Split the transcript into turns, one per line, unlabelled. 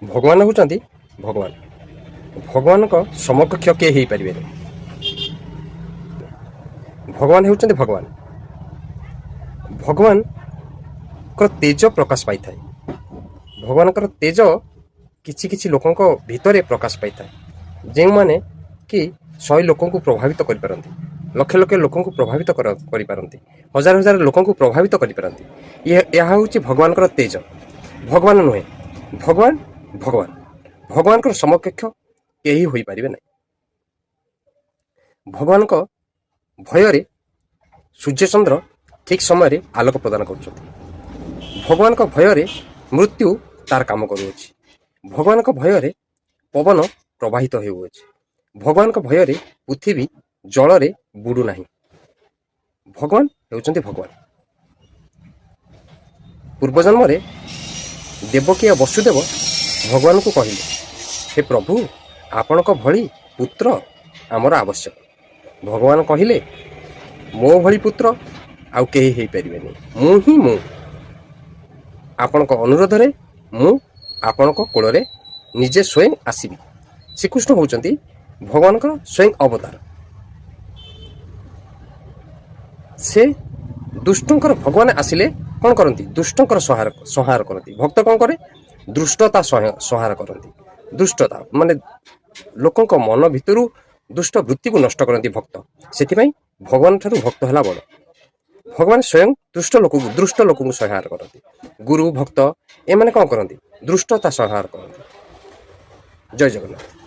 भगवान होउचंती भगवान भगवान को समकक्ष के ही परिबे भगवान होउचंती भगवान भगवान को तेज प्रकाश पाई थाए भगवान को तेज किछि किछि लोकन को भितरे प्रकाश पाई थाए जे माने कि 100 लोकन को प्रभावित करि परंती लक्ष लक्ष लोकन को प्रभावित करि परंती हजार हजार लोकन को प्रभावित करि परंती यह होउची भगवान को तेज भगवान नुहे भगवान भगवान भगवान को समकक्ष केही होई परिबे नै भगवान को भय रे सूर्य चंद्र ठीक समय रे आलोक प्रदान करुछथि भगवान को भय रे मृत्यु तार काम करूछि भगवान को भय रे पवन प्रवाहित हेउछि भगवान को भय रे पृथ्वी जल रे बुडू नाही भगवान हेउछन्ति भगवान पूर्व जन्म रे देवकी वसुदेव भगवान को कहले हे प्रभु आपण को भली पुत्र आमर आवश्यक भगवान कहले मो भली पुत्र आउ केही हेई परिबेनी मु ही मु आपण को अनुरोध रे मु आपण को कोल रे निजे स्वयं आसीबी श्रीकृष्ण होउचंती भगवान को स्वयं अवतार से दुष्टंकर भगवान आसिले कौन करती दुष्टंकर संहार करती भक्त कौन करे दुष्टता संहार करती दुष्टता माने लोकों को मन भितरु दुष्ट वृत्ति को नष्ट करती भक्त से भगवान ठारू भक्त हला बड़ भगवान स्वयं दुष्ट लोक को संहार करती गुरु भक्त ए माने कौन करती दुष्टता संहार करती जय जगन्नाथ।